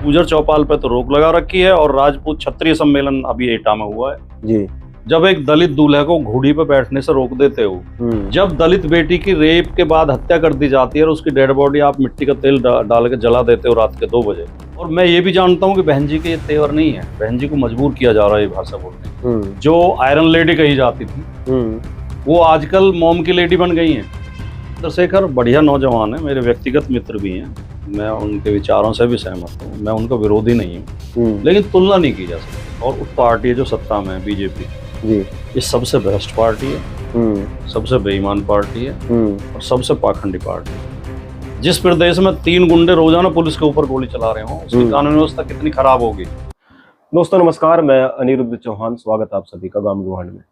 गुर्जर चौपाल पे तो रोक लगा रखी है और राजपूत क्षत्रिय सम्मेलन अभी एटा में हुआ है जी। जब एक दलित दूल्हे को घोड़ी पे बैठने से रोक देते हो, जब दलित बेटी की रेप के बाद हत्या कर दी जाती है और उसकी डेड बॉडी आप मिट्टी का तेल डाल के जला देते हो रात के 2 बजे। और मैं ये भी जानता हूँ कि बहन जी के ये तेवर नहीं है, बहन जी को मजबूर किया जा रहा है ये भाषा बोलने। जो आयरन लेडी कही जाती थी वो आजकल मोम की लेडी बन गई है। चंद्रशेखर बढ़िया नौजवान है, मेरे व्यक्तिगत मित्र भी हैं, मैं उनके विचारों से भी सहमत हूँ, मैं उनका विरोधी नहीं हूँ, लेकिन तुलना नहीं की जा सकती। और उस पार्टी है जो सत्ता में है, बीजेपी जी, ये सबसे भ्रष्ट पार्टी है, सबसे बेईमान पार्टी है और सबसे पाखंडी पार्टी है। जिस प्रदेश में 3 गुंडे रोजाना पुलिस के ऊपर गोली चला रहे हो, उसकी कानून व्यवस्था कितनी खराब होगी। दोस्तों नमस्कार, मैं अनिरुद्ध चौहान, स्वागत आप सभी का गांव गुहांड में।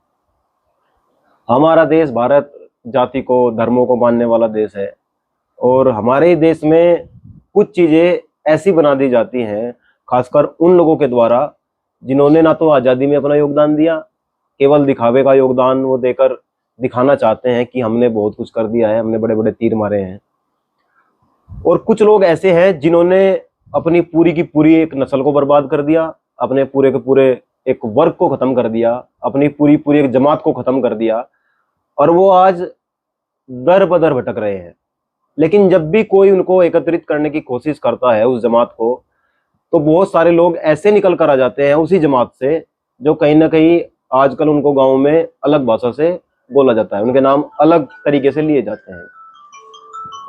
हमारा देश भारत जाति को, धर्मों को मानने वाला देश है और हमारे देश में कुछ चीजें ऐसी बना दी जाती हैं, खासकर उन लोगों के द्वारा जिन्होंने ना तो आज़ादी में अपना योगदान दिया, केवल दिखावे का योगदान वो देकर दिखाना चाहते हैं कि हमने बहुत कुछ कर दिया है, हमने बड़े बड़े तीर मारे हैं। और कुछ लोग ऐसे हैं जिन्होंने अपनी पूरी की पूरी एक नस्ल को बर्बाद कर दिया, अपने पूरे के पूरे एक वर्ग को खत्म कर दिया, अपनी पूरी पूरी एक जमात को खत्म कर दिया और वो आज दर बदर भटक रहे हैं। लेकिन जब भी कोई उनको एकत्रित करने की कोशिश करता है उस जमात को, तो बहुत सारे लोग ऐसे निकल कर आ जाते हैं उसी जमात से, जो कहीं ना कहीं आजकल उनको गांव में अलग भाषा से बोला जाता है, उनके नाम अलग तरीके से लिए जाते हैं।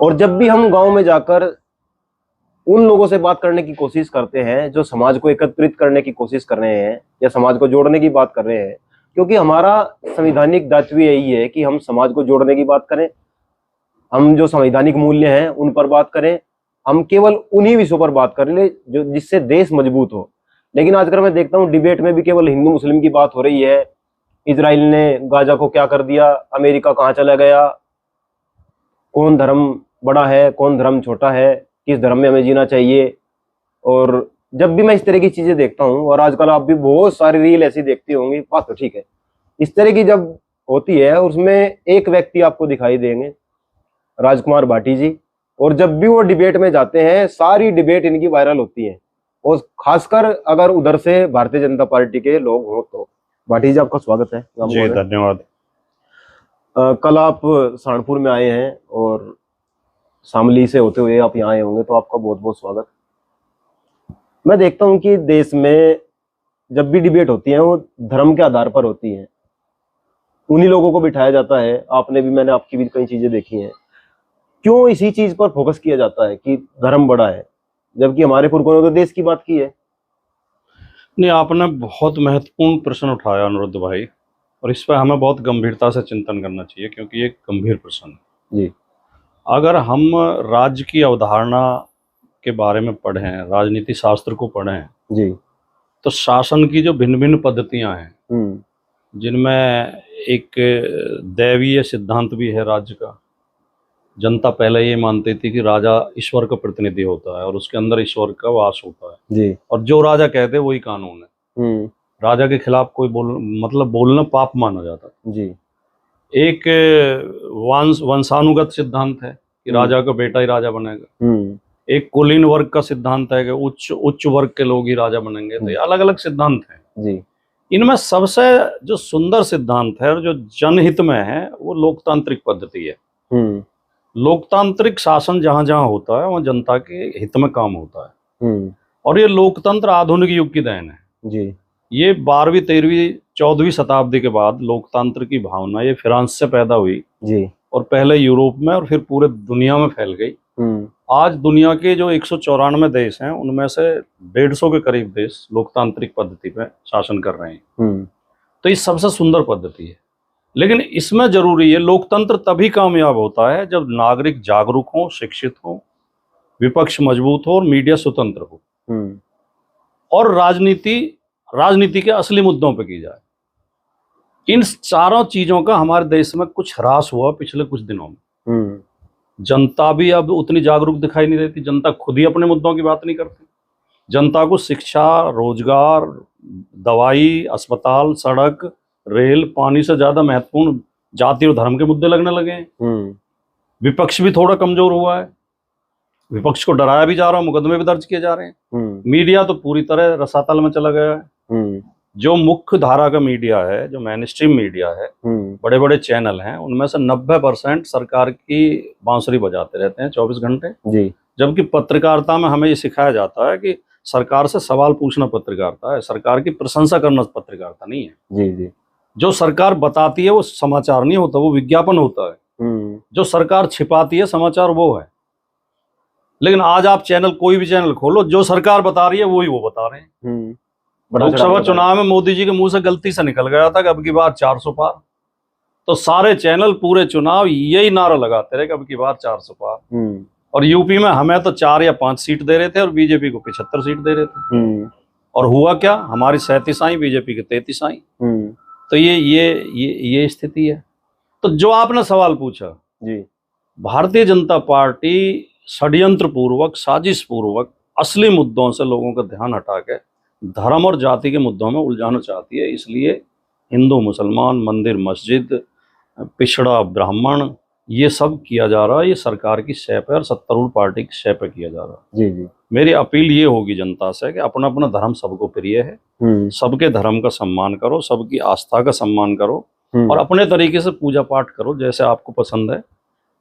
और जब भी हम गांव में जाकर उन लोगों से बात करने की कोशिश करते हैं जो समाज को एकत्रित करने की कोशिश कर रहे हैं या समाज को जोड़ने की बात कर रहे हैं, क्योंकि हमारा संवैधानिक दायित्व यही है कि हम समाज को जोड़ने की बात करें, हम जो संवैधानिक मूल्य हैं उन पर बात करें, हम केवल उन्हीं विषयों पर बात कर ले जो जिससे देश मजबूत हो। लेकिन आजकल मैं देखता हूँ डिबेट में भी केवल हिंदू मुस्लिम की बात हो रही है। इजराइल ने गाजा को क्या कर दिया, अमेरिका कहाँ चला गया, कौन धर्म बड़ा है, कौन धर्म छोटा है, किस धर्म में हमें जीना चाहिए। और जब भी मैं इस तरह की चीजें देखता हूँ, और आजकल आप भी बहुत सारी रील ऐसी देखती होंगी, बात तो ठीक है, इस तरह की जब होती है उसमें एक व्यक्ति आपको दिखाई देंगे, राजकुमार भाटी जी, और जब भी वो डिबेट में जाते हैं सारी डिबेट इनकी वायरल होती है, और खासकर अगर उधर से भारतीय जनता पार्टी के लोग हों तो। भाटी जी आपका स्वागत है। जी धन्यवाद। कल आप सहारनपुर में आए हैं और शामली से होते हुए आप यहाँ आए होंगे, तो आपका बहुत बहुत स्वागत। मैं देखता हूँ कि देश में जब भी डिबेट होती है वो धर्म के आधार पर होती है, उन्हीं लोगों को बिठाया जाता है। आपने भी, मैंने आपकी भी कई चीजें देखी हैं। क्यों इसी चीज पर फोकस किया जाता है कि धर्म बड़ा है, जबकि हमारे पुरखों ने तो देश की बात की है। नहीं, आपने बहुत महत्वपूर्ण प्रश्न उठाया अनुरुद्ध भाई, और इस पर हमें बहुत गंभीरता से चिंतन करना चाहिए, क्योंकि ये एक गंभीर प्रश्न है जी। अगर हम राज्य की अवधारणा के बारे में पढ़ें, राजनीति शास्त्र को पढ़ें जी, तो शासन की जो भिन्न भिन्न पद्धतियां हैं, जिनमें एक दैवीय सिद्धांत भी है राज्य का। जनता पहले ये मानती थी कि राजा ईश्वर का प्रतिनिधि होता है और उसके अंदर ईश्वर का वास होता है जी, और जो राजा कहते वही कानून है। राजा के खिलाफ कोई बोलना पाप माना जाता जी। एक वंशानुगत सिद्धांत है कि राजा का बेटा ही राजा बनेगा। एक कुलीन वर्ग का सिद्धांत है कि उच्च वर्ग के लोग ही राजा बनेंगे। तो ये अलग अलग सिद्धांत हैं जी। इनमें सबसे जो सुंदर सिद्धांत है और जो जनहित में है वो लोकतांत्रिक पद्धति है। लोकतांत्रिक शासन जहां जहां होता है वहां जनता के हित में काम होता है। और ये लोकतंत्र आधुनिक युग की देन है जी। ये 12वीं 13वीं 14वीं शताब्दी के बाद लोकतंत्र की भावना ये फ्रांस से पैदा हुई जी, और पहले यूरोप में और फिर पूरे दुनिया में फैल गई। आज दुनिया के जो 194 देश हैं उनमें से 150 के करीब देश लोकतांत्रिक पद्धति पे शासन कर रहे हैं। तो ये सबसे सुंदर पद्धति है। लेकिन इसमें जरूरी है, लोकतंत्र तभी कामयाब होता है जब नागरिक जागरूक हो, शिक्षित हो, विपक्ष मजबूत हो और मीडिया स्वतंत्र हो, और राजनीति के असली मुद्दों पर की जाए। इन चारों चीजों का हमारे देश में कुछ ह्रास हुआ पिछले कुछ दिनों में। जनता भी अब उतनी जागरूक दिखाई नहीं देती, जनता खुद ही अपने मुद्दों की बात नहीं करती। जनता को शिक्षा, रोजगार, दवाई, अस्पताल, सड़क, रेल, पानी से ज्यादा महत्वपूर्ण जाति और धर्म के मुद्दे लगने लगे हैं। विपक्ष भी थोड़ा कमजोर हुआ है। विपक्ष को डराया भी जा रहा है, मुकदमे भी दर्ज किए जा रहे हैं। मीडिया तो पूरी तरह रसातल में चला गया है। जो मुख्य धारा का मीडिया है, जो मेन स्ट्रीम मीडिया है, बड़े बड़े चैनल हैं, उनमें से 90% सरकार की बांसुरी बजाते रहते हैं 24 घंटे जी। जबकि पत्रकारिता में हमें ये सिखाया जाता है कि सरकार से सवाल पूछना पत्रकारिता है, सरकार की प्रशंसा करना पत्रकारिता नहीं है। जी जी। जो सरकार बताती है वो समाचार नहीं होता, वो विज्ञापन होता है। जो सरकार छिपाती है समाचार वो है। लेकिन आज आप चैनल, कोई भी चैनल खोलो, जो सरकार बता रही है वही वो बता रहे हैं। लोकसभा चुनाव में मोदी जी के मुंह से गलती से निकल गया था कि अब की बार 400 पार, तो सारे चैनल पूरे चुनाव यही नारा लगाते रहे कि अब की बार 400 पार। और यूपी में हमें तो 4 या 5 सीट दे रहे थे और बीजेपी को 75 सीट दे रहे थे। और हुआ क्या, हमारी 37 आई, बीजेपी की 33 आई। तो ये स्थिति है। तो जो आपने सवाल पूछा जी, भारतीय जनता पार्टी षड्यंत्र पूर्वक, साजिश पूर्वक असली मुद्दों से लोगों का ध्यान हटा के धर्म और जाति के मुद्दों में उलझाना चाहती है। इसलिए हिंदू मुसलमान, मंदिर मस्जिद, पिछड़ा ब्राह्मण, ये सब किया जा रहा है। ये सरकार की शय पे और सत्तारूढ़ पार्टी की शय पे किया जा रहा है। जी जी। मेरी अपील ये होगी जनता से कि अपना अपना धर्म सबको प्रिय है, सबके धर्म का सम्मान करो, सबकी आस्था का सम्मान करो और अपने तरीके से पूजा पाठ करो जैसे आपको पसंद है।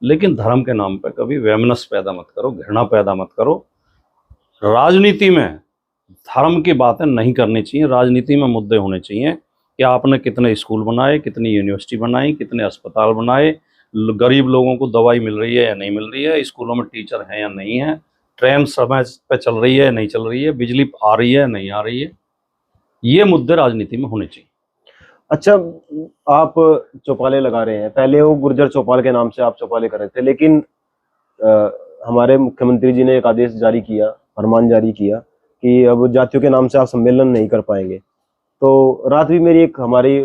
लेकिन धर्म के नाम पे कभी वैमनस्य पैदा मत करो, घृणा पैदा मत करो। राजनीति में धर्म की बातें नहीं करनी चाहिए। राजनीति में मुद्दे होने चाहिए कि आपने कितने स्कूल बनाए, कितनी यूनिवर्सिटी बनाई, कितने अस्पताल बनाए, गरीब लोगों को दवाई मिल रही है या नहीं मिल रही है, स्कूलों में टीचर हैं या नहीं है, ट्रेन समय पे चल रही है या नहीं चल रही है, बिजली आ रही है या नहीं आ रही है। ये मुद्दे राजनीति में होने चाहिए। अच्छा, आप चौपाले लगा रहे हैं, पहले वो गुर्जर चौपाल के नाम से आप चौपाले कर रहे थे, लेकिन हमारे मुख्यमंत्री जी ने एक आदेश जारी किया, फरमान जारी किया कि अब जातियों के नाम से आप सम्मेलन नहीं कर पाएंगे। तो रात भी मेरी एक हमारी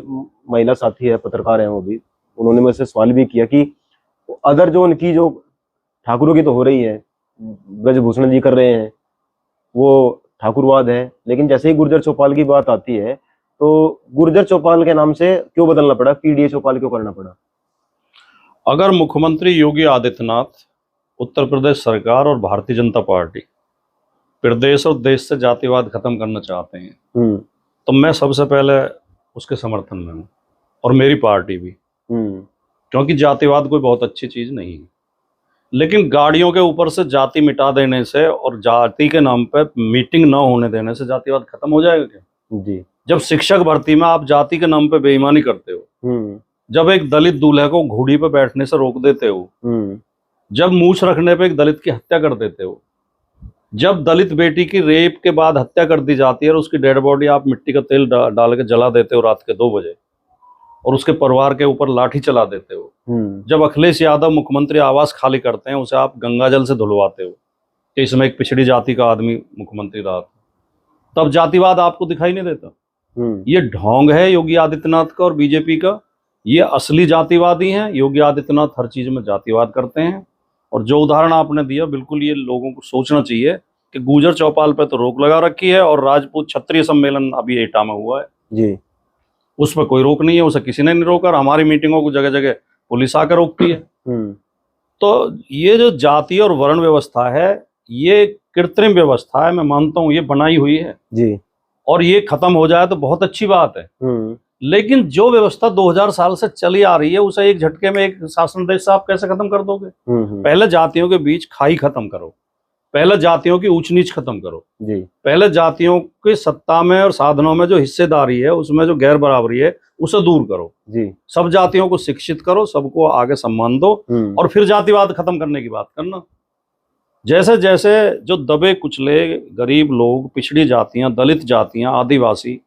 महिला साथी है, पत्रकार है वो भी, उन्होंने मुझसे सवाल भी किया कि अगर जो उनकी जो ठाकुरों की तो हो रही है, ब्रजभूषण जी कर रहे हैं, वो ठाकुरवाद है, लेकिन जैसे ही गुर्जर चौपाल की बात आती है तो गुर्जर चौपाल के नाम से क्यों बदलना पड़ा, पीडीए चौपाल क्यों करना पड़ा? अगर मुख्यमंत्री योगी आदित्यनाथ, उत्तर प्रदेश सरकार और भारतीय जनता पार्टी प्रदेश और देश से जातिवाद खत्म करना चाहते हैं तो मैं सबसे पहले उसके समर्थन में हूँ और मेरी पार्टी भी। क्योंकि जातिवाद कोई बहुत अच्छी चीज नहीं है, लेकिन गाड़ियों के ऊपर से जाति मिटा देने से और जाति के नाम पे मीटिंग ना होने देने से जातिवाद खत्म हो जाएगा क्या? जी। जब शिक्षक भर्ती में आप जाति के नाम पे बेईमानी करते हो, जब एक दलित दूल्हे को घोड़ी पे बैठने से रोक देते हो, जब मूछ रखने पे एक दलित की हत्या कर देते हो, जब दलित बेटी की रेप के बाद हत्या कर दी जाती है और उसकी डेड बॉडी आप मिट्टी का तेल डाल के जला देते हो रात के 2 बजे और उसके परिवार के ऊपर लाठी चला देते हो, जब अखिलेश यादव मुख्यमंत्री आवास खाली करते हैं, उसे आप गंगाजल से धुलवाते हो कि इसमें एक पिछड़ी जाति का आदमी मुख्यमंत्री रहा था, तब जातिवाद आपको दिखाई नहीं देता। ये ढोंग है योगी आदित्यनाथ का और बीजेपी का। ये असली जातिवादी हैं। योगी आदित्यनाथ हर चीज में जातिवाद करते हैं। और जो उदाहरण आपने दिया, बिल्कुल ये लोगों को सोचना चाहिए कि गुर्जर चौपाल पे तो रोक लगा रखी है और राजपूत क्षत्रिय सम्मेलन अभी एटा में हुआ है जी, उस पर कोई रोक नहीं है, उसे किसी ने नहीं रोका। हमारी मीटिंगों को जगह जगह पुलिस आकर रोकती है। तो ये जो जाति और वर्ण व्यवस्था है, ये कृत्रिम व्यवस्था है, मैं मानता हूँ ये बनाई हुई है जी, और ये खत्म हो जाए तो बहुत अच्छी बात है। लेकिन जो व्यवस्था 2000 साल से चली आ रही है, उसे एक झटके में एक शासन देश से आप कैसे खत्म कर दोगे? पहले जातियों के बीच खाई खत्म करो, पहले जातियों की ऊंच नीच खत्म करो जी, पहले जातियों के सत्ता में और साधनों में जो हिस्सेदारी है, उसमें जो गैर बराबरी है, उसे दूर करो जी, सब जातियों को शिक्षित करो, सबको आगे सम्मान दो और फिर जातिवाद खत्म करने की बात करना। जैसे जैसे जो दबे कुचले गरीब लोग, पिछड़ी जातियां, दलित जातियां, आदिवासी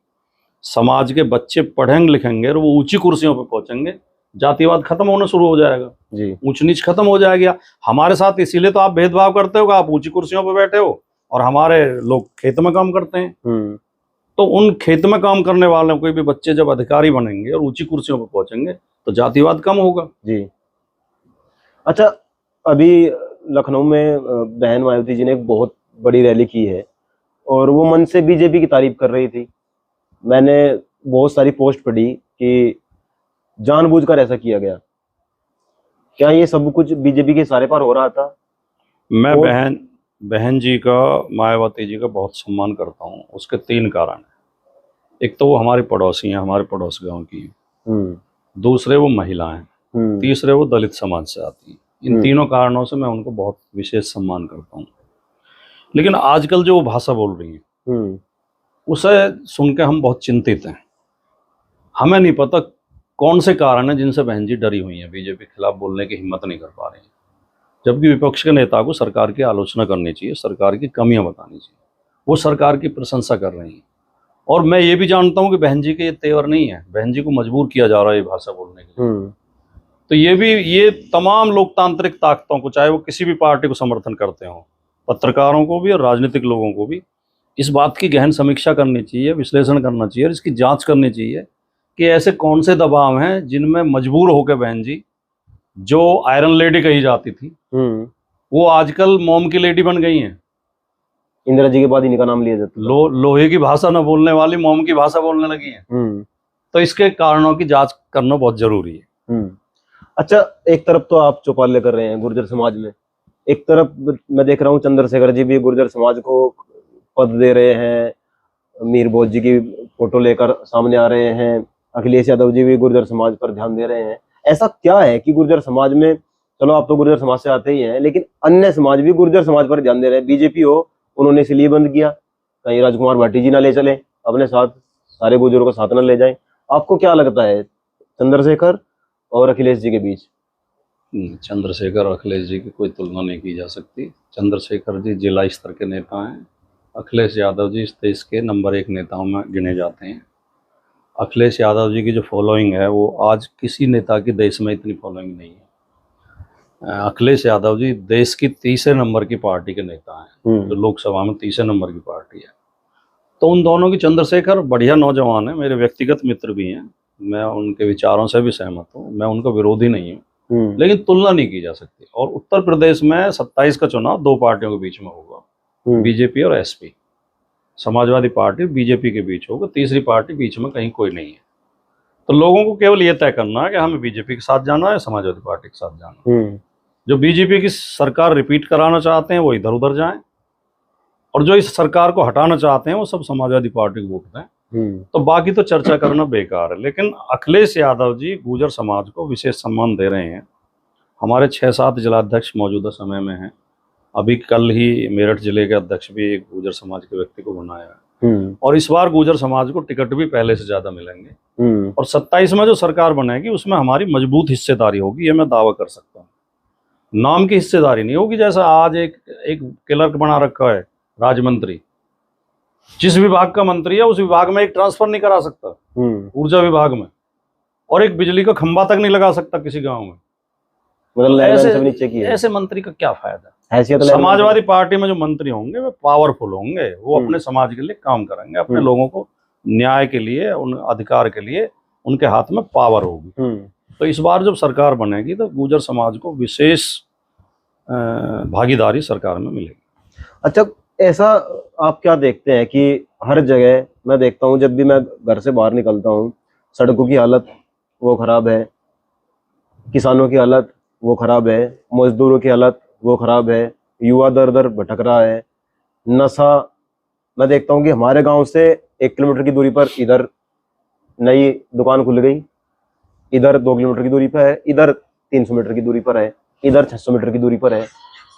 समाज के बच्चे पढ़ेंगे लिखेंगे और वो ऊंची कुर्सियों पर पहुंचेंगे, जातिवाद खत्म होना शुरू हो जाएगा जी, ऊंच नीच खत्म हो जाएगी। हमारे साथ इसीलिए तो आप भेदभाव करते हो कि आप ऊंची कुर्सियों पर बैठे हो और हमारे लोग खेत में काम करते हैं। तो उन खेत में काम करने वालों के भी बच्चे जब अधिकारी बनेंगे और ऊंची कुर्सियों पर पहुंचेंगे तो जातिवाद कम होगा जी। अच्छा, अभी लखनऊ में बहन मायावती जी ने एक बहुत बड़ी रैली की है और वो मन से बीजेपी की तारीफ कर रही थी। मैंने बहुत सारी पोस्ट पढ़ी कि जानबूझकर ऐसा किया गया। क्या ये सब कुछ बीजेपी के इशारे पर हो रहा था? मैं बहन जी का, मायावती जी का बहुत सम्मान करता हूँ। उसके 3 कारण हैं। एक तो वो हमारी पड़ोसी हैं, हमारे पड़ोस गांव की हैं। दूसरे वो महिला हैं। तीसरे वो दलित समाज से आती हैं। इन तीनों कारणों से मैं उनको बहुत विशेष सम्मान करता हूँ। लेकिन आजकल जो वो भाषा बोल रही हैं उसे सुन के हम बहुत चिंतित हैं। हमें नहीं पता कौन से कारण हैं जिनसे बहन जी डरी हुई हैं, बीजेपी के खिलाफ बोलने की हिम्मत नहीं कर पा रही हैं। जबकि विपक्ष के नेता को सरकार की आलोचना करनी चाहिए, सरकार की कमियां बतानी चाहिए। वो सरकार की प्रशंसा कर रही हैं। और मैं ये भी जानता हूं कि बहन जी के ये तेवर नहीं है, बहन जी को मजबूर किया जा रहा है ये भाषा बोलने के लिए। तो ये तमाम लोकतांत्रिक ताकतों को, चाहे वो किसी भी पार्टी को समर्थन करते हों, पत्रकारों को भी और राजनीतिक लोगों को भी इस बात की गहन समीक्षा करनी चाहिए, विश्लेषण करना चाहिए और इसकी जांच करनी चाहिए कि ऐसे कौन से दबाव हैं जिनमें मजबूर होकर बहन जी, जो आयरन लेडी कही जाती थी, वो आजकल मोम की लेडी बन गई हैं। इंदिरा जी के बाद इनका नाम लिया जाता है। लोहे की भाषा न बोलने वाली मोम की भाषा बोलने लगी हैं। तो इसके कारणों की जांच करना बहुत जरूरी है। अच्छा, एक तरफ तो आप चौपाले कर रहे हैं गुर्जर समाज में, एक तरफ मैं देख रहा हूँ चंद्रशेखर जी भी गुर्जर समाज को पद दे रहे हैं, मीर बोझ जी की फोटो लेकर सामने आ रहे हैं, अखिलेश यादव जी भी गुर्जर समाज पर ध्यान दे रहे हैं। ऐसा क्या है कि गुर्जर समाज में, चलो आप तो गुर्जर समाज से आते ही हैं, लेकिन अन्य समाज भी गुर्जर समाज पर ध्यान दे रहे हैं। बीजेपी हो, उन्होंने इसलिए बंद किया कहीं राजकुमार भाटी जी ना ले चले अपने साथ, सारे गुर्जरों को साथ ना ले जाएं। आपको क्या लगता है चंद्रशेखर और अखिलेश जी के बीच? चंद्रशेखर और अखिलेश जी की कोई तुलना नहीं की जा सकती। चंद्रशेखर जी जिला स्तर के नेता हैं। अखिलेश यादव जी इस देश के नंबर 1 नेताओं में गिने जाते हैं। अखिलेश यादव जी की जो फॉलोइंग है वो आज किसी नेता की देश में इतनी फॉलोइंग नहीं है। अखिलेश यादव जी देश की 3रे नंबर की पार्टी के नेता हैं, जो लोकसभा में 3रे नंबर की पार्टी है। तो उन दोनों की, चंद्रशेखर बढ़िया नौजवान है, मेरे व्यक्तिगत मित्र भी हैं, मैं उनके विचारों से भी सहमत हूँ, मैं उनका विरोधी नहीं हूँ, लेकिन तुलना नहीं की जा सकती। और उत्तर प्रदेश में 27 का चुनाव 2 पार्टियों के बीच में होगा, बीजेपी और एसपी। समाजवादी पार्टी बीजेपी के बीच होगा, तीसरी पार्टी बीच में कहीं कोई नहीं है। तो लोगों को केवल ये तय करना है कि हमें बीजेपी के साथ जाना है, समाजवादी पार्टी के साथ जाना है। जो बीजेपी की सरकार रिपीट कराना चाहते हैं वो इधर उधर जाएं, और जो इस सरकार को हटाना चाहते हैं वो सब समाजवादी पार्टी को वोट दें। तो बाकी तो चर्चा करना बेकार है। लेकिन अखिलेश यादव जी गुर्जर समाज को विशेष सम्मान दे रहे हैं। हमारे 6-7 जिलाध्यक्ष मौजूदा समय में हैं। अभी कल ही मेरठ जिले के अध्यक्ष भी एक गुर्जर समाज के व्यक्ति को बनाया है, और इस बार गुर्जर समाज को टिकट भी पहले से ज्यादा मिलेंगे। और 27 में जो सरकार बनेगी उसमें हमारी मजबूत हिस्सेदारी होगी, ये मैं दावा कर सकता हूँ। नाम की हिस्सेदारी नहीं होगी, जैसा आज एक क्लर्क बना रखा है राज्य मंत्री, जिस विभाग का मंत्री है उस विभाग में एक ट्रांसफर नहीं करा सकता ऊर्जा विभाग में, और एक बिजली का खंबा तक नहीं लगा सकता किसी गांव में। मतलब ऐसे मंत्री का क्या फायदा? समाजवादी पार्टी में जो मंत्री होंगे वे पावरफुल होंगे, वो अपने समाज के लिए काम करेंगे, अपने लोगों को न्याय के लिए, उन अधिकार के लिए उनके हाथ में पावर होगी। तो इस बार जब सरकार बनेगी तो गुर्जर समाज को विशेष भागीदारी सरकार में मिलेगी। अच्छा, ऐसा आप क्या देखते हैं कि हर जगह मैं देखता हूँ, जब भी मैं घर से बाहर निकलता हूँ, सड़कों की हालत वो खराब है, किसानों की हालत वो खराब है, मजदूरों की हालत वो खराब है, युवा दर दर भटक रहा है, नशा। मैं देखता हूँ कि हमारे गांव से 1 किलोमीटर की दूरी पर इधर नई दुकान खुल गई, इधर 2 किलोमीटर की दूरी पर है, इधर 300 मीटर की दूरी पर है, इधर 600 मीटर की दूरी पर है।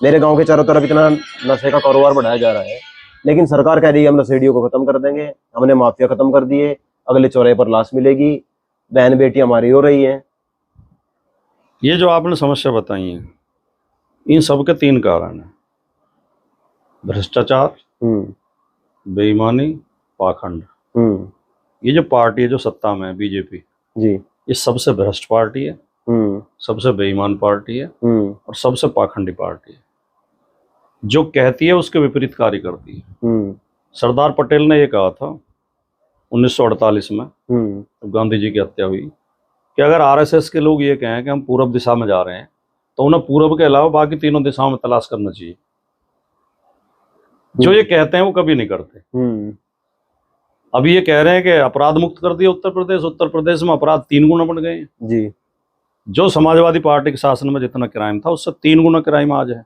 मेरे गांव के चारों तरफ इतना नशे का कारोबार बढ़ाया जा रहा है, लेकिन सरकार कह रही है हम नशेड़ियों को खत्म कर देंगे, हमने माफिया खत्म कर दिए, अगले चौराहे पर लाश मिलेगी, बहन बेटी हमारी हो रही है। ये जो आपने समस्या बताई है, इन सब के 3 कारण हैं: भ्रष्टाचार, बेईमानी, पाखंड। ये जो पार्टी है जो सत्ता में है, बीजेपी जी, ये सबसे भ्रष्ट पार्टी है, सबसे बेईमान पार्टी है, और सबसे पाखंडी पार्टी है। जो कहती है उसके विपरीत कार्य करती है। सरदार पटेल ने ये कहा था 1948 में, तो गांधी जी की हत्या हुई, कि अगर आरएसएस के लोग ये कहें कि हम पूरब दिशा में जा रहे हैं तो उन्हें पूरब के अलावा बाकी तीनों दिशाओं में तलाश करना चाहिए। जो ये कहते हैं वो कभी नहीं करते। अभी ये कह रहे हैं कि अपराध मुक्त कर दिया उत्तर प्रदेश में अपराध 3 गुना बढ़ गए जी। जो समाजवादी पार्टी के शासन में जितना क्राइम था उससे 3 गुना क्राइम आज है।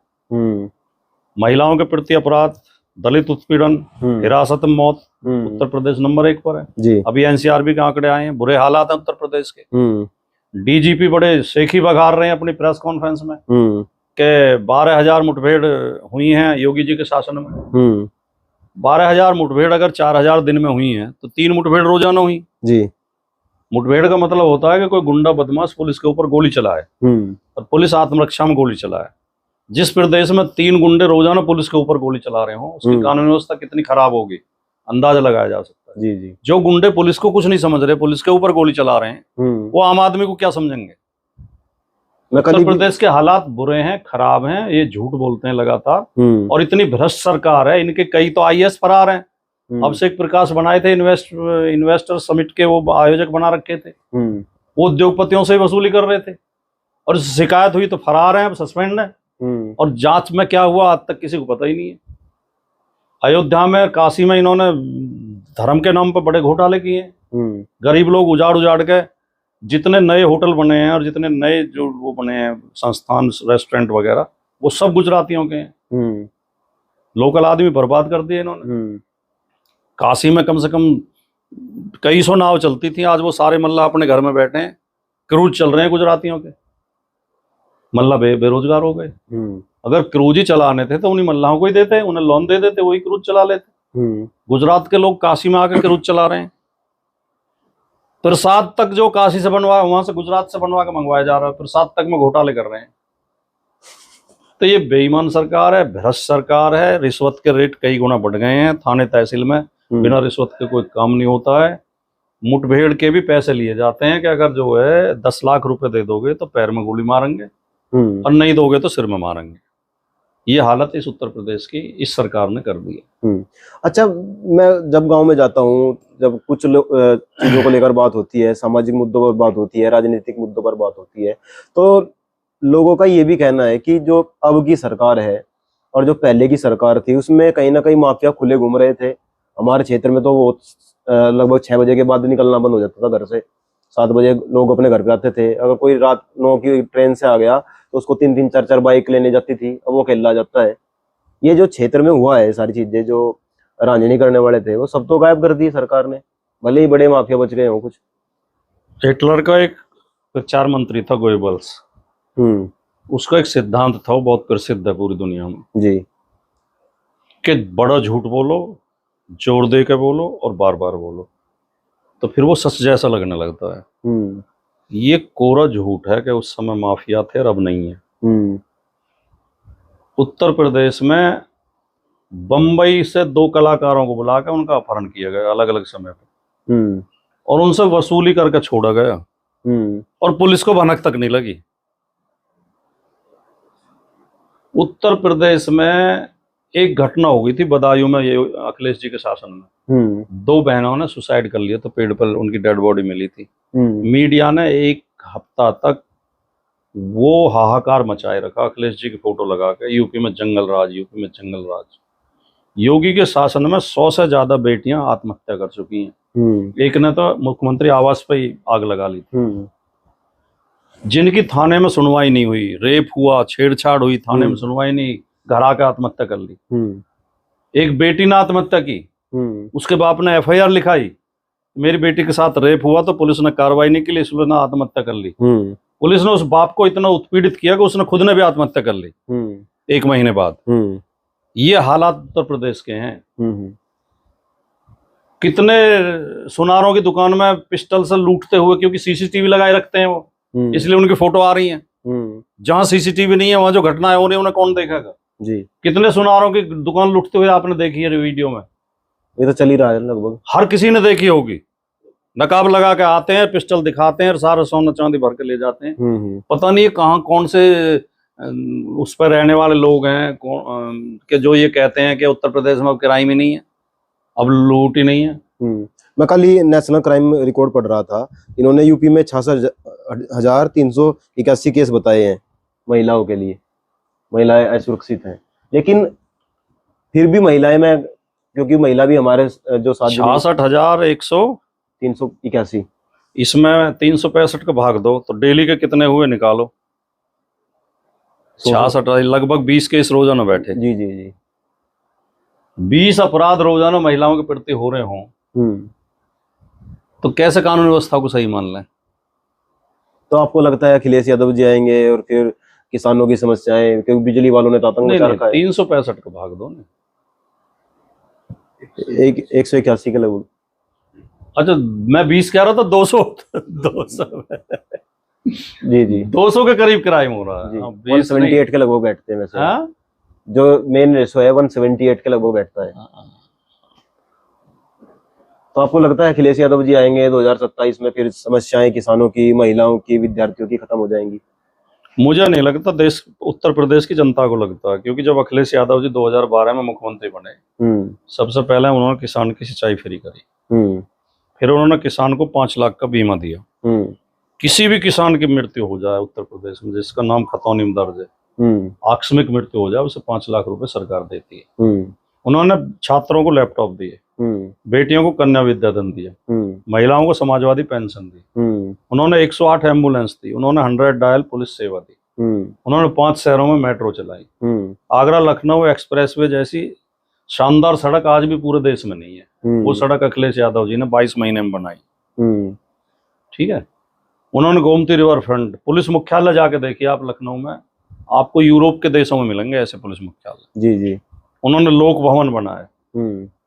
महिलाओं के प्रति अपराध, दलित उत्पीड़न, हिरासत में मौत उत्तर प्रदेश नंबर 1 पर है जी। अभी एनसीआरबी के आंकड़े आए हैं, बुरे हालात हैं उत्तर प्रदेश के। डीजीपी बड़े शेखी बघार रहे हैं अपनी प्रेस कॉन्फ्रेंस में कि 12,000 मुठभेड़ हुई हैं योगी जी के शासन में। 12,000 मुठभेड़ अगर 4,000 दिन में हुई हैं तो 3 मुठभेड़ रोजाना हुई जी। मुठभेड़ का मतलब होता है कि कोई गुंडा बदमाश पुलिस के ऊपर गोली चलाए और पुलिस आत्मरक्षा में गोली चलाए। जिस प्रदेश में 3 गुंडे रोजाना पुलिस के ऊपर गोली चला रहे हो, उसकी कानून व्यवस्था कितनी खराब होगी अंदाजा लगाया जा सकता है। जी जी। जो गुंडे पुलिस को कुछ नहीं समझ रहे, पुलिस के ऊपर गोली चला रहे हैं, वो आम आदमी को क्या समझेंगे? उत्तर प्रदेश के हालात बुरे हैं, खराब हैं, ये झूठ बोलते हैं लगातार। और इतनी भ्रष्ट सरकार है, इनके कई तो आईएएस फरार हैं। अभिषेक प्रकाश बनाए थे इन्वेस्टर समिट के, वो आयोजक बना रखे थे, वो उद्योगपतियों से वसूली कर रहे थे और शिकायत हुई तो फरार हैं, अब सस्पेंड है। और जांच में क्या हुआ आज तक किसी को पता ही नहीं है। अयोध्या में, काशी में इन्होंने धर्म के नाम पर बड़े घोटाले किए। गरीब लोग उजाड़ उजाड़ के जितने नए होटल बने हैं और जितने नए जो वो बने हैं संस्थान, रेस्टोरेंट वगैरह, वो सब गुजरातियों के हैं। लोकल आदमी बर्बाद कर दिए इन्होंने। काशी में कम से कम कई सौ नाव चलती थी, आज वो सारे मल्लाह अपने घर में बैठे हैं, क्रूज चल रहे हैं गुजरातियों के। मल्लाह बेरोजगार हो गए। अगर क्रूज ही चलाने थे तो उन्हीं मल्लाहों को ही देते, उन्हें लोन दे देते, वही क्रूज चला लेते। गुजरात के लोग काशी में आकर क्रूज चला रहे हैं। प्रसाद तक जो काशी से बनवा, वहां से गुजरात से बनवा के मंगवाया जा रहा है, प्रसाद तक में घोटाले कर रहे हैं। तो ये बेईमान सरकार है, भ्रष्ट सरकार है। रिश्वत के रेट कई गुना बढ़ गए हैं थाने तहसील में, बिना रिश्वत के कोई काम नहीं होता है। मुठभेड़ के भी पैसे लिए जाते हैं कि अगर जो है 10 लाख रुपए दे दोगे तो पैर में गोली मारेंगे और नहीं दोगे तो सिर में मारेंगे। ये हालत इस उत्तर प्रदेश की इस सरकार ने कर दी है। अच्छा, मैं जब गांव में जाता हूँ, जब कुछ चीजों को लेकर बात होती है, सामाजिक मुद्दों पर बात होती है, राजनीतिक मुद्दों पर बात होती है, तो लोगों का ये भी कहना है कि जो अब की सरकार है और जो पहले की सरकार थी उसमें कहीं ना कहीं माफिया खुले घूम रहे थे। हमारे क्षेत्र में तो वो लगभग 6 बजे के बाद निकलना बंद हो जाता था घर से। 7 बजे लोग अपने घर पे आते थे। अगर कोई रात 9 की ट्रेन से आ गया तो उसको 3-3, 4-4 बाइक लेने जाती थी। अब वो खेला जाता है। ये जो क्षेत्र में हुआ है, सारी चीजें जो रांझनी करने वाले थे वो सब तो गायब कर दी सरकार ने, भले ही बड़े माफिया बच गए हो कुछ। हिटलर का एक प्रचार मंत्री था गोएबल्स, उसका एक सिद्धांत था, वो बहुत प्रसिद्ध है पूरी दुनिया में जी, कि बड़ा झूठ बोलो, जोर दे के बोलो और बार बार बोलो, तो फिर वो सच जैसा लगने लगता है। ये कोरा झूठ है कि उस समय माफिया थे और अब नहीं है। उत्तर प्रदेश में बंबई से 2 कलाकारों को बुला कर उनका अपहरण किया गया अलग अलग समय पर और उनसे वसूली करके छोड़ा गया और पुलिस को भनक तक नहीं लगी। उत्तर प्रदेश में एक घटना हो गई थी बदायूं में, ये अखिलेश जी के शासन में 2 बहनों ने सुसाइड कर लिया, तो पेड़ पर उनकी डेड बॉडी मिली थी। मीडिया ने 1 हफ्ता तक वो हाहाकार मचाए रखा, अखिलेश जी की फोटो लगा के, यूपी में जंगल राज, यूपी में जंगल राज। योगी के शासन में 100 से ज्यादा बेटियां आत्महत्या कर चुकी हैं। एक ने तो मुख्यमंत्री आवास पे ही आग लगा ली थी। जिनकी थाने में सुनवाई नहीं हुई, रेप हुआ, छेड़छाड़ हुई, थाने में सुनवाई नहीं, घर आकर आत्महत्या कर ली। एक बेटी ने आत्महत्या की, उसके बाप ने एफआईआर लिखाई, मेरी बेटी के साथ रेप हुआ, तो पुलिस ने कार्रवाई नहीं की, इसलिए ना आत्महत्या कर ली। पुलिस ने उस बाप को इतना उत्पीड़ित किया कि उसने खुद ने भी आत्महत्या कर ली 1 महीने बाद। ये हालात उत्तर प्रदेश के हैं। कितने सुनारों की दुकान में पिस्टल से लूटते हुए, क्योंकि सीसीटीवी लगाए रखते हैं वो, इसलिए उनकी फोटो आ रही है। जहां सीसीटीवी नहीं है वहां जो घटनाएं हो रही है उन्हें कौन देखेगा जी। कितने सुनारों की दुकान लूटते हुए आपने देखी है वीडियो में, ये तो चल ही रहा है, लगभग हर किसी ने देखी होगी। नकाब लगा के आते हैं, पिस्टल दिखाते हैं और सारा सोना चांदी भर के ले जाते हैं। पता नहीं कहाँ कौन से उस पर रहने वाले लोग हैं कि जो ये कहते हैं कि उत्तर प्रदेश में अब क्राइम ही नहीं है, अब लूट ही नहीं है। मैं कल ही नेशनल क्राइम रिकॉर्ड पढ़ रहा था, इन्होंने यूपी में 66,381 केस बताए हैं महिलाओं के लिए। महिलाएं असुरक्षित हैं, लेकिन फिर भी महिलाएं में, क्योंकि महिला भी हमारे जो साथ 66,381, इसमें 365 का भाग दो तो डेली के कितने हुए निकालो। 66 लगभग 20 केस रोजाना बैठे। जी जी जी। 20 अपराध रोजाना महिलाओं के प्रति हो रहे हों तो कैसे कानून व्यवस्था को सही मान लें? तो आपको लगता है अखिलेश यादव जी आएंगे और फिर किसानों की समस्याएं, क्योंकि बिजली वालों ने तो आतंक मचा रखा है। 365 का भाग दो ना, 181 के लगभग। अच्छा मैं 20 कह रहा था, 200 200 जी जी 200 के करीब क्राइम हो रहा है। 178 के लगभग बैठते हैं वैसे। हाँ? जो मेन रेशो है 178 के लगभग बैठता है। तो आपको लगता है अखिलेश यादव जी आएंगे 2027 में, फिर समस्याएं किसानों की, महिलाओं की, विद्यार्थियों की खत्म हो जाएंगी? मुझे नहीं लगता, देश उत्तर प्रदेश की जनता को लगता है, क्योंकि जब अखिलेश यादव जी 2012 में मुख्यमंत्री बने, सबसे पहले उन्होंने किसान की सिंचाई फ्री करी, फिर उन्होंने किसान को 5 लाख का बीमा दिया। किसी भी किसान की मृत्यु हो जाए उत्तर प्रदेश में जिसका नाम खतौनी में दर्ज है, आकस्मिक मृत्यु हो जाए, उसे 5 लाख रुपए सरकार देती है। उन्होंने छात्रों को लैपटॉप दिए, बेटियों को कन्या विद्याधन दिया, महिलाओं को समाजवादी पेंशन दी, उन्होंने 108 एम्बुलेंस दी, उन्होंने 100 डायल पुलिस सेवा दी, उन्होंने 5 शहरों में मेट्रो चलाई। आगरा लखनऊ एक्सप्रेसवे जैसी शानदार सड़क आज भी पूरे देश में नहीं है। वो सड़क अखिलेश यादव जी ने 22 महीने में बनाई। ठीक है। उन्होंने गोमती रिवर फ्रंट, पुलिस मुख्यालय जाके देखिए आप लखनऊ में, आपको यूरोप के देशों में मिलेंगे ऐसे पुलिस मुख्यालय। जी जी। उन्होंने लोक भवन बनाए,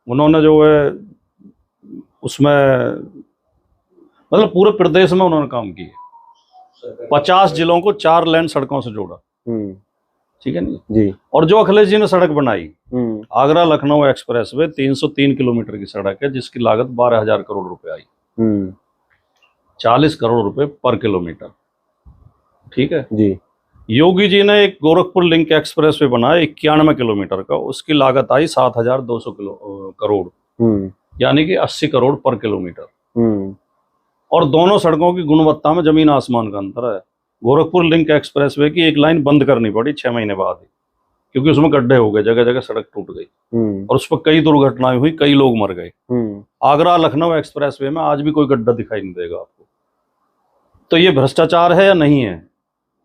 उन्होंने जो है उसमें मतलब पूरे प्रदेश में उन्होंने काम किए। 50 जिलों को 4 लेन सड़कों से जोड़ा। ठीक है नहीं जी। और जो अखिलेश जी ने सड़क बनाई, आगरा लखनऊ एक्सप्रेसवे 303 किलोमीटर की सड़क है, जिसकी लागत 12,000 करोड़ रुपए आई। 40 करोड़ रुपए पर किलोमीटर। ठीक है जी। योगी जी ने एक गोरखपुर लिंक एक्सप्रेसवे बनाया 91 किलोमीटर का, उसकी लागत आई 7,200 करोड़, यानी कि 80 करोड़ पर किलोमीटर। और दोनों सड़कों की गुणवत्ता में जमीन आसमान का अंतर है। गोरखपुर लिंक एक्सप्रेसवे की एक लाइन बंद करनी पड़ी 6 महीने बाद ही, क्योंकि उसमें गड्ढे हो गए, जगह जगह सड़क टूट गई और उस पर कई दुर्घटनाएं हुई, कई लोग मर गए। आगरा लखनऊ एक्सप्रेसवे में आज भी कोई गड्ढा दिखाई नहीं देगा आपको। तो ये भ्रष्टाचार है या नहीं है?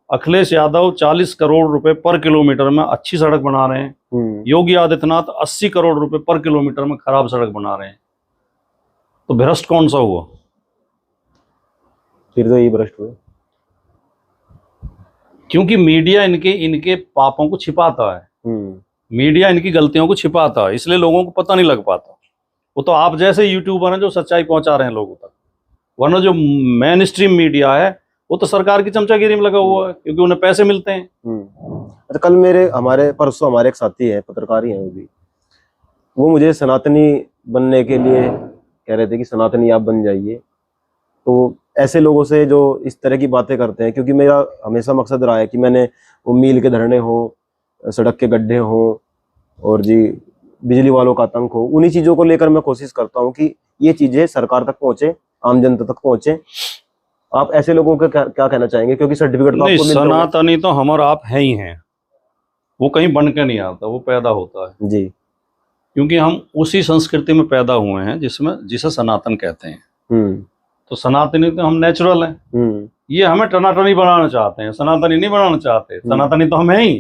अखिलेश यादव 40 करोड़ रुपए पर किलोमीटर में अच्छी सड़क बना रहे हैं, योगी आदित्यनाथ 80 करोड़ रुपए पर किलोमीटर में खराब सड़क बना रहे हैं, तो भ्रष्ट कौन सा हुआ? फिर तो ये भ्रष्ट हुए, क्योंकि मीडिया इनके पापों को छिपाता है, मीडिया इनकी गलतियों को छिपाता है, इसलिए लोगों को पता नहीं लग पाता। वो तो आप जैसे यूट्यूबर हैं जो सच्चाई पहुंचा रहे हैं लोगों तक, वरना जो मेन स्ट्रीम मीडिया है वो तो सरकार की चमचागिरी में लगा हुआ है, क्योंकि उन्हें पैसे मिलते हैं। अच्छा, कल परसों हमारे एक साथी है, पत्रकार ही हैं वो मुझे सनातनी बनने के लिए कह रहे थे कि सनातनी आप बन जाइए। तो ऐसे लोगों से जो इस तरह की बातें करते हैं, क्योंकि मेरा हमेशा मकसद रहा है कि मैंने वो मील के धरने हो, सड़क के गड्ढे हो और जी बिजली वालों का आतंक हो, उन्हीं चीजों को लेकर मैं कोशिश करता हूँ कि ये चीजें सरकार तक पहुंचे, आम जनता तक पहुंचे। आप ऐसे लोगों को क्या कहना चाहेंगे? क्योंकि सर्टिफिकेट तो आपको सनातनी तो हम और आप हैं ही हैं, वो कहीं बन के नहीं आता, वो पैदा होता है जी, क्योंकि हम उसी संस्कृति में पैदा हुए हैं जिसे सनातन कहते हैं। तो सनातनी तो हम नेचुरल हैं। ये हमें टनाटनी बनाना चाहते हैं, सनातनी नहीं बनाना चाहते। सनातनी तो हम हैं ही,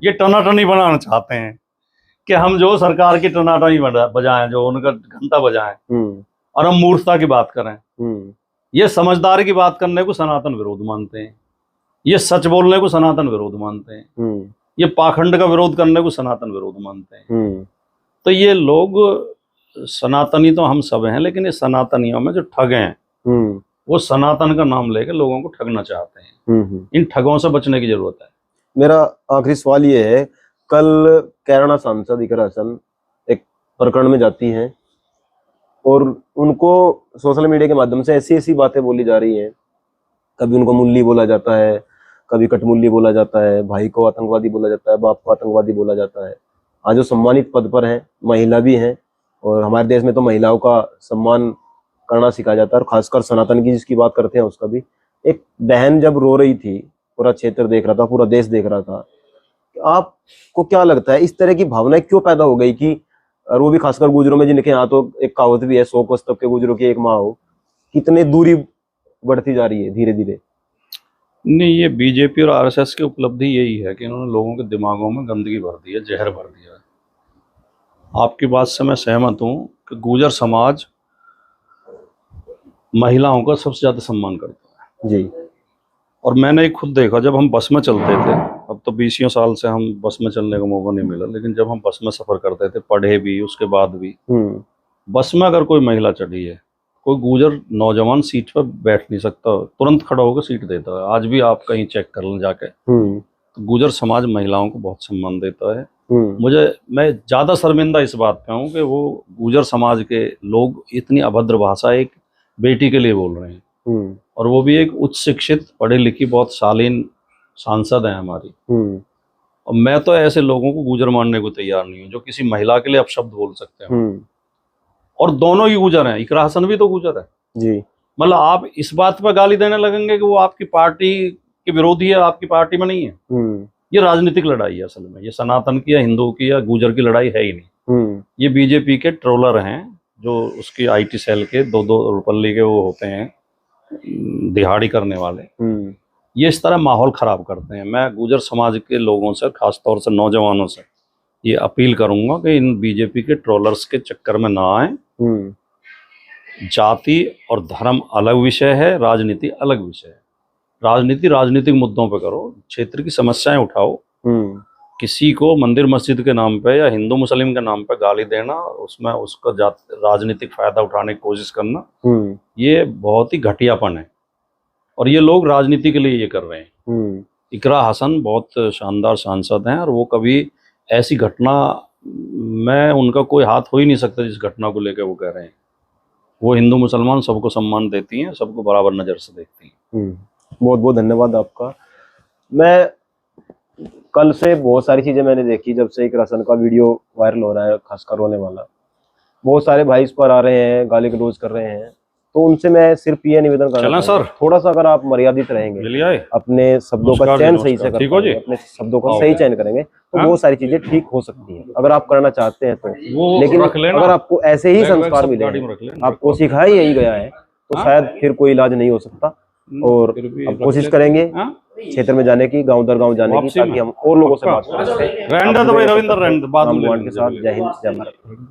ये टनाटनी बनाना चाहते हैं कि हम जो सरकार की टनाटनी बजाएं, जो उनका घंटा बजाएं, और हम मूर्खता की बात करें। ये समझदारी की बात करने को सनातन विरोध मानते हैं, ये सच बोलने को सनातन विरोध मानते हैं, ये पाखंड का विरोध करने को सनातन विरोध मानते हैं। तो ये लोग, सनातनी तो हम सब हैं, लेकिन ये सनातनियों में जो ठग हैं वो सनातन का नाम लेकर लोगों को ठगना चाहते हैं। इन ठगों से बचने की जरूरत है। मेरा आखिरी सवाल ये है, कल कैराना सांसद इकरा हसन एक प्रकरण में जाती हैं और उनको सोशल मीडिया के माध्यम से ऐसी ऐसी बातें बोली जा रही हैं। कभी उनको मुल्ली बोला जाता है, कभी कटमुल्ली बोला जाता है, भाई को आतंकवादी बोला जाता है, बाप को आतंकवादी बोला जाता है। आज जो सम्मानित पद पर है, महिला भी हैं, और हमारे देश में तो महिलाओं का सम्मान करना सिखाया जाता है, और खासकर सनातन की जिसकी बात करते हैं उसका भी। एक बहन जब रो रही थी, पूरा क्षेत्र देख रहा था, पूरा देश देख रहा था, आपको क्या लगता है इस तरह की भावनाएं क्यों पैदा हो गई कि, और वो भी खासकर गुजरों में, जिनके यहाँ तो एक कहावत भी है, 100 कोस तक के गुजरों की एक माँ हो, कितने दूरी बढ़ती जा रही है धीरे धीरे? नहीं, ये बीजेपी और आरएसएस की उपलब्धि यही है कि इन्होंने लोगों के दिमागों में गंदगी भर दी है, जहर भर दिया है। आपकी बात से मैं सहमत हूँ कि गुर्जर समाज महिलाओं का सबसे ज्यादा सम्मान करता है जी। और मैंने खुद देखा, जब हम बस में चलते थे, अब तो 20 साल से हम बस में चलने का मौका नहीं मिला, लेकिन जब हम बस में सफर करते थे, पढ़े भी उसके बाद भी, बस में अगर कोई महिला चढ़ी है, कोई गुर्जर नौजवान सीट पर बैठ नहीं सकता, तुरंत खड़ा होकर सीट देता है। आज भी आप कहीं चेक कर लें जाके, तो गुर्जर समाज महिलाओं को बहुत सम्मान देता है। मैं ज्यादा शर्मिंदा इस बात पे हूँ कि वो गुर्जर समाज के लोग इतनी अभद्र भाषा एक बेटी के लिए बोल रहे हैं, और वो भी एक उच्च शिक्षित पढ़ी लिखी बहुत शालीन सांसद है हमारी। और मैं तो ऐसे लोगों को गुर्जर मानने को तैयार नहीं हूँ जो किसी महिला के लिए अपशब्द बोल सकते हैं। और दोनों ही गुर्जर हैं, इकरा हसन भी तो गुर्जर है जी। मतलब आप इस बात पर गाली देने लगेंगे कि वो आपकी पार्टी के विरोधी है, आपकी पार्टी में नहीं है। ये राजनीतिक लड़ाई है असल में, ये सनातन की या हिंदू की या गुर्जर की लड़ाई है ही नहीं। ये बीजेपी के ट्रोलर हैं, जो उसकी आईटी सेल के दो रुपल्ली के वो होते हैं, दिहाड़ी करने वाले। ये इस तरह माहौल खराब करते हैं। मैं गुर्जर समाज के लोगों से, खासतौर से नौजवानों से ये अपील करूंगा कि इन बीजेपी के ट्रोलर्स के चक्कर में ना आए। जाति और धर्म अलग विषय है, राजनीति अलग विषय है। राजनीति राजनीतिक मुद्दों पे करो, क्षेत्र की समस्याएं उठाओ। किसी को मंदिर मस्जिद के नाम पे या हिंदू मुस्लिम के नाम पे गाली देना, उसमें उसका राजनीतिक फायदा उठाने की कोशिश करना, ये बहुत ही घटियापन है और ये लोग राजनीति के लिए ये कर रहे हैं। इकरा हसन बहुत शानदार सांसद हैं और वो कभी ऐसी घटना में उनका कोई हाथ हो ही नहीं सकता जिस घटना को लेकर वो कह रहे हैं। वो हिंदू मुसलमान सबको सम्मान देती हैं, सबको बराबर नज़र से देखती हैं। बहुत बहुत धन्यवाद आपका। मैं कल से बहुत सारी चीजें मैंने देखी, जब से इकरा हसन का वीडियो वायरल हो रहा है, खासकर रोने वाला, बहुत सारे भाई इस पर आ रहे हैं, गाली गलौज कर रहे हैं। तो उनसे मैं सिर्फ ये निवेदन करना सर, थोड़ा सा अगर आप मर्यादित रहेंगे, अपने शब्दों का चयन सही से करेंगे, अपने शब्दों का सही चयन करेंगे, तो बहुत सारी चीजें ठीक हो सकती हैं अगर आप करना चाहते हैं तो। लेकिन अगर आपको ऐसे ही संस्कार मिले, आपको सिखाया यही गया है, तो शायद फिर कोई इलाज नहीं हो सकता। और अब कोशिश करेंगे क्षेत्र में जाने की, गांव दर गांव जाने की, ताकि हम और लोगों से बात कर सकें। रविंद्र के साथ जय हिंद जय भारत।